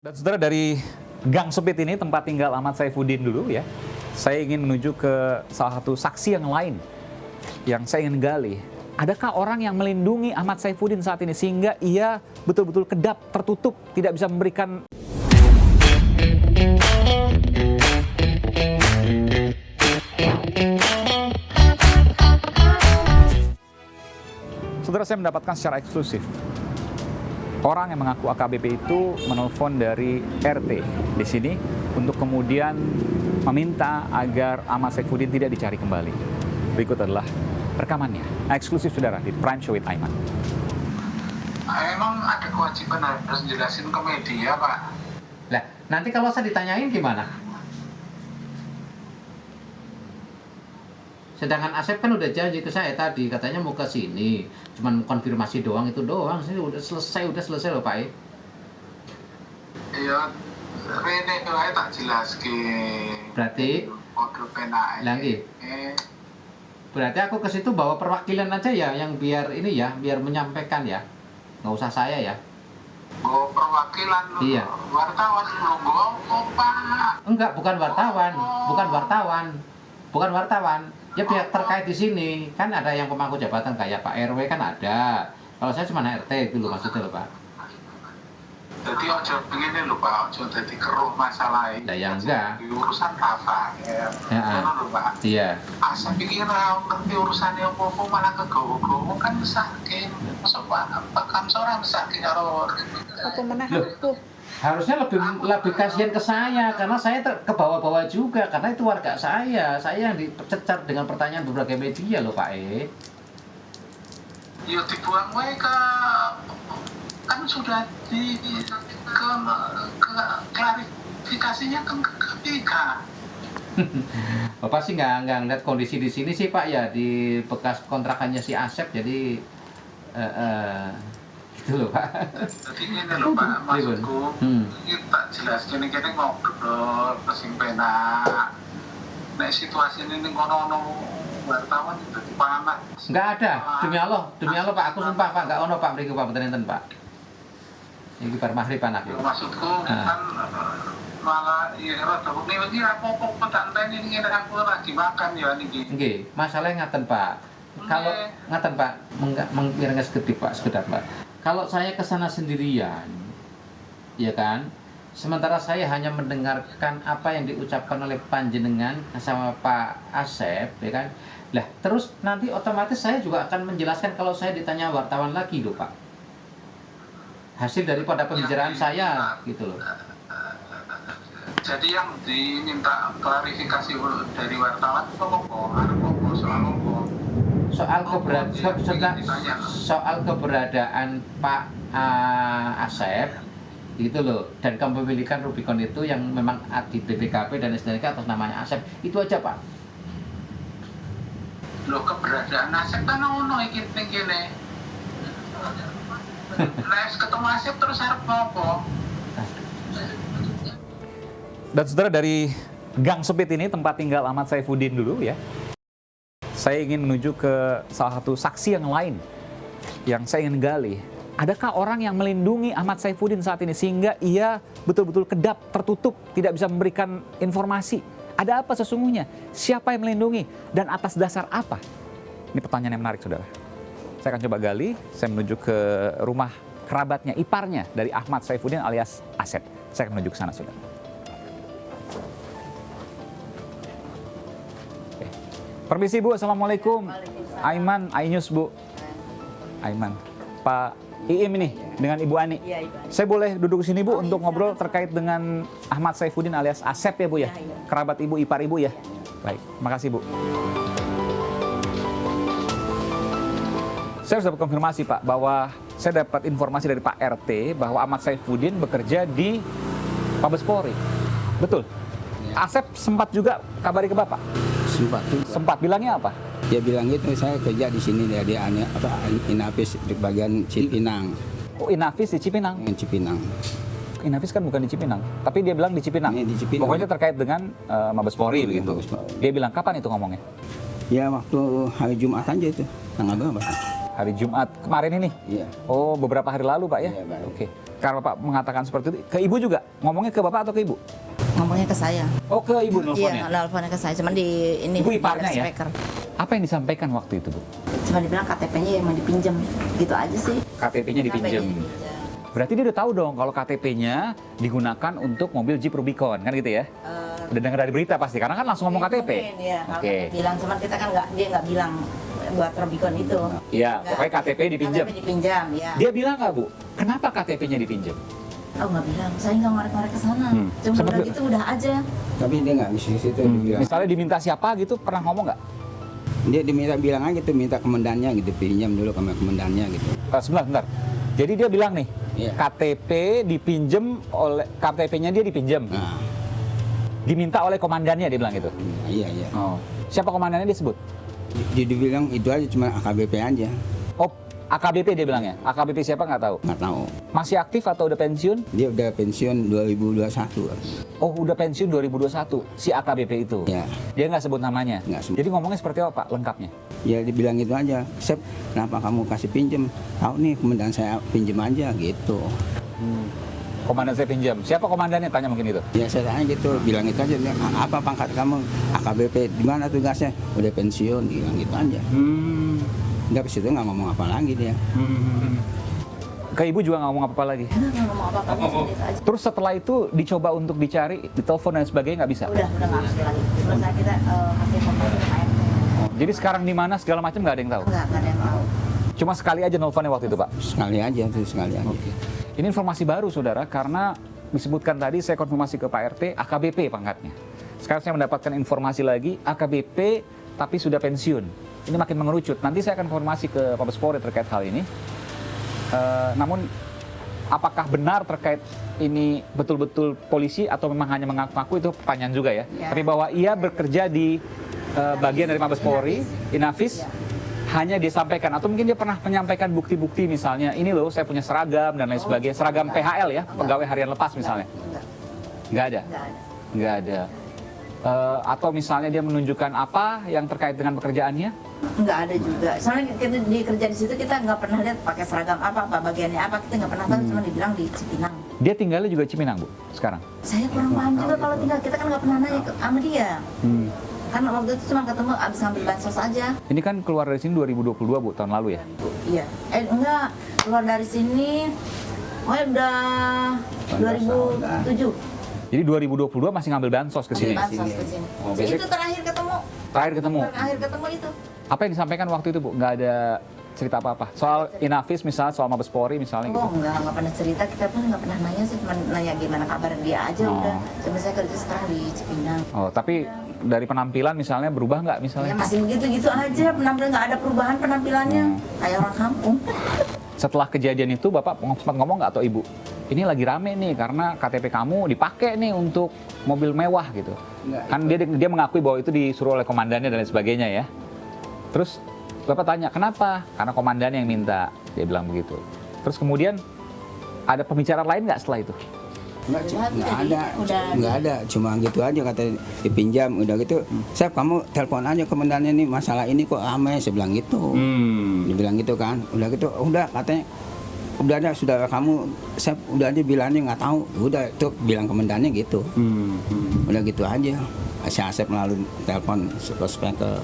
Dan saudara, dari Gang Sempit ini, tempat tinggal Ahmad Saifuddin dulu ya, saya ingin menuju ke salah satu saksi yang lain yang saya ingin gali. Adakah orang yang melindungi Ahmad Saifuddin saat ini sehingga ia betul-betul kedap, tertutup, tidak bisa memberikan... Saudara, saya mendapatkan secara eksklusif orang yang mengaku AKBP itu menelpon dari RT di sini untuk kemudian meminta agar Ahmad Saifuddin tidak dicari kembali. Berikut adalah rekamannya. Eksklusif saudara di Prime Show with Aiman. Emang ada kewajiban harus jelasin ke media, Pak? Lah, nanti kalau saya ditanyain gimana? Sedangkan Asep kan udah janji ke saya tadi, katanya mau ke sini, cuman konfirmasi doang, itu doang. Sini udah selesai loh Pak. Iya, Rene wae tak jelaske. Berarti kode penae. lagi. Berarti aku ke situ bawa perwakilan aja ya, yang biar ini ya, biar menyampaikan ya. Nggak usah saya ya. Go perwakilan. Iya. Wartawan lo go Pak. Enggak, bukan wartawan. Bukan wartawan. Ya pihak terkait di sini. Kan ada yang pemangku jabatan kayak Pak RW kan ada. Kalau saya cuma RT itu loh maksudnya loh Pak. Jadi ojo begini lho Pak, ojo dadi keruh masalah ini. Lah ya enggak. Urusan apa? Ya. Ngono lho Pak. Iya. Asa pikir ngerti urusannya apa-apa malah kegowo-gowo kan sakit. Masa Pak Kamsora sakit karo Apa meneh tuh? Harusnya lebih kasihan ke saya karena saya ke bawah-bawah juga karena itu warga saya yang dicecar dengan pertanyaan berbagai media loh Pak Ya dibuang wae ke kan sudah klarifikasinya ke KPK. Bapak sih nggak ngeliat kondisi di sini sih Pak ya, di bekas kontrakannya si Asep, jadi gitu loh Pak. Jadi ini loh Pak, maksudku ini tak jelas ini ngobrol pesing penak. Nek situasi ini kono-ono wartawan itu panas. Nggak ada, demi Allah Pak, aku sumpah Pak, nggak ono Pak, beriku Pak, betul-betul Pak. Ini bar maghrib anak ya. Maksudku kan malah ya rada ini apa-apa petantene ini aku lagi makan ya niki. Nggih, masalahnya ngaten Pak. Kalau ngaten Pak, mengiringi sekedar Pak. Kalau saya ke sana sendirian, ya kan? Sementara saya hanya mendengarkan apa yang diucapkan oleh panjenengan sama Pak Asep, ya kan? Lah, terus nanti otomatis saya juga akan menjelaskan kalau saya ditanya wartawan lagi loh Pak. Hasil daripada pembicaraan saya gitu loh. Jadi yang diminta klarifikasi dari wartawan itu apa? Soal keberadaan Pak Asep gitu loh, dan kepemilikan Rubicon itu yang memang di BPKB dan STNK atas namanya Asep, itu aja Pak. Loh, keberadaan Asep kan ono iki kene. Nes ketemu Asep terus arep apa? Dan saudara, dari Gang Sempit ini, tempat tinggal Ahmad Saifuddin dulu ya, saya ingin menuju ke salah satu saksi yang lain yang saya ingin gali. Adakah orang yang melindungi Ahmad Saifuddin saat ini sehingga ia betul-betul kedap, tertutup, tidak bisa memberikan informasi? Ada apa sesungguhnya? Siapa yang melindungi? Dan atas dasar apa? Ini pertanyaan yang menarik, saudara. Saya akan coba gali. Saya menuju ke rumah kerabatnya, iparnya dari Ahmad Saifuddin alias Asep. Saya akan menuju ke sana, saudara. Oke. Permisi Bu, Assalamualaikum. Aiman, Ainyus Bu. Aiman. Pak Iim ini dengan Ibu Ani. Iya, Ibu Ani. Saya boleh duduk di sini Bu untuk ngobrol terkait dengan Ahmad Saifuddin alias Asep ya Bu ya? Kerabat Ibu, ipar Ibu ya? Baik, makasih Bu. Saya sudah dapat konfirmasi Pak bahwa saya dapat informasi dari Pak RT bahwa Ahmad Saifuddin bekerja di Mabes Polri. Betul? Asep sempat juga kabari ke Bapak? Sempat juga. Sempat, bilangnya apa? Dia bilang gitu, saya kerja di sini dia Inafis di bagian Cipinang. Oh, Inafis di Cipinang? Cipinang. Inafis kan bukan di Cipinang, tapi dia bilang di Cipinang. Ini di Cipinang. Pokoknya terkait dengan Mabes Polri begitu. Mabes Polri. Dia bilang kapan itu ngomongnya? Ya waktu hari Jumat aja itu, tanggal berapa? Hari Jumat kemarin ini? Iya. Oh, beberapa hari lalu Pak ya? Iya, baru. Oke. Karena Bapak mengatakan seperti itu, ke Ibu juga? Ngomongnya ke Bapak atau ke Ibu? Ngomongnya ke saya. Oh, ke Ibu nelfonnya? Iya, nelfonnya ke saya. Cuman di ini Ibu iparnya ya? speaker. Apa yang disampaikan waktu itu, Bu? Cuma dibilang KTP-nya yang mau dipinjam. Gitu aja sih. KTP-nya dipinjam. Berarti dia udah tahu dong kalau KTP-nya digunakan untuk mobil Jeep Rubicon, kan gitu ya? Udah dengar dari berita pasti, karena kan langsung ngomong KTP. Iya, Oke. bilang cuman kita kan dia nggak bilang buat Rubicon itu. Iya, Nggak. pokoknya KTP dipinjam. KTP dipinjam, ya. Dia bilang nggak, Bu? Kenapa KTP-nya dipinjam? Oh nggak bilang, saya nggak ngorek-ngorek ke sana. Cuma Sempet- udah gitu udah aja. Tapi dia nggak bisa situ dibilang. Misalnya diminta siapa gitu, pernah ngomong nggak? Dia diminta bilang aja gitu, minta komandannya gitu, pinjam dulu sama komandannya gitu. Sebentar. Jadi dia bilang nih, Iya. KTP dipinjam oleh KTP-nya dia dipinjam, Nah, diminta oleh komandannya dia bilang gitu. iya iya. Oh. Siapa komandannya disebut? Dia dibilang itu aja cuma AKBP aja, Oh, AKBP dia bilangnya. AKBP siapa nggak tahu. nggak tahu. Masih aktif atau udah pensiun? Dia udah pensiun 2021. Oh, udah pensiun 2021 si AKBP itu. Ya, Dia nggak sebut namanya. Nggak sebut. Jadi ngomongnya seperti apa Pak lengkapnya? ya dibilang itu aja. Sep, kenapa kamu kasih pinjem? Tahu nih komandan saya pinjem aja gitu. Komandan saya pinjam. Siapa komandannya? Tanya mungkin itu. Ya saya tanya gitu, bilang itu aja. Dia, apa pangkat kamu? AKBP, di mana tugasnya? Udah pensiun, bilang gitu aja. Udah ke situ nggak ngomong apa lagi dia. Ke Ibu juga nggak ngomong apa-apa lagi. Udah nggak ngomong apa-apa, gitu aja. Terus setelah itu dicoba untuk dicari, ditelepon dan sebagainya nggak bisa? Udah nggak harus lagi. Terus kita kasih informasi ke Pak RT. Jadi sekarang di mana segala macam nggak ada yang tahu? Nggak ada yang tahu. Cuma sekali aja nelfonnya waktu itu Pak? Sekali aja tuh, sekali aja. Ini informasi baru saudara, karena disebutkan tadi saya konfirmasi ke Pak RT, AKBP pangkatnya. Sekarang saya mendapatkan informasi lagi, AKBP tapi sudah pensiun. Ini makin mengerucut. Nanti saya akan konfirmasi ke Mabes Polri terkait hal ini. Namun apakah benar terkait ini betul-betul polisi atau memang hanya mengaku-ngaku, itu pertanyaan juga ya. Ya. Tapi bahwa ia bekerja di bagian dari Mabes Polri, Inavis, hanya disampaikan atau mungkin dia pernah menyampaikan bukti-bukti misalnya ini loh saya punya seragam dan lain sebagainya, seragam PHL ya, pegawai harian lepas misalnya. Enggak. Nggak ada. Nggak ada. Nggak ada. Atau misalnya dia menunjukkan apa yang terkait dengan pekerjaannya? Nggak ada juga. Soalnya kita di kerja di situ kita nggak pernah lihat pakai seragam apa bagiannya apa, kita nggak pernah tahu. Cuma dibilang di Cipinang. Dia tinggalnya juga Cipinang, Bu, sekarang? Saya kurang paham juga kalau tinggal, kita kan nggak pernah nanya sama dia. Kan waktu itu cuma ketemu abis ngambil bansos aja. Ini kan keluar dari sini 2022, Bu, tahun lalu ya? Iya. Enggak, keluar dari sini udah 2007. Jadi 2022 masih ngambil bansos ke sini? Ambil bansos ke sini. Oh, Jadi basic. itu terakhir ketemu. Terakhir ketemu? Terakhir ketemu itu. Apa yang disampaikan waktu itu, Bu? Nggak ada cerita apa-apa? Soal Inavis misalnya, soal Mabes Polri misalnya gitu? Oh nggak pernah cerita, kita pun nggak pernah nanya sih, cuma nanya gimana kabar dia aja Oh. udah. Cuma saya kerja sekarang di Cipinang. Oh, tapi dari penampilan misalnya berubah nggak Ya misalnya? masih begitu-gitu aja, penampilan nggak ada perubahan penampilannya. Kayak orang kampung. Setelah kejadian itu, Bapak sempat ngomong nggak atau Ibu? Ini lagi rame nih karena KTP kamu dipakai nih untuk mobil mewah gitu. Nggak, Kan dia mengakui bahwa itu disuruh oleh komandannya dan lain sebagainya ya. Terus Bapak tanya, kenapa? Karena komandannya yang minta, dia bilang begitu. Terus kemudian ada pembicaraan lain nggak setelah itu? Nggak ada, cuma gitu aja kata dipinjam, udah gitu. Sep, kamu telepon aja komandannya nih, masalah ini kok ramai, saya bilang gitu. Dibilang gitu kan, udah gitu, udah katanya, udah ada saudara kamu, Sep, udah ada bilangnya nggak tahu, udah itu bilang komandannya gitu. Udah gitu aja. Si Asep melalui telepon speaker.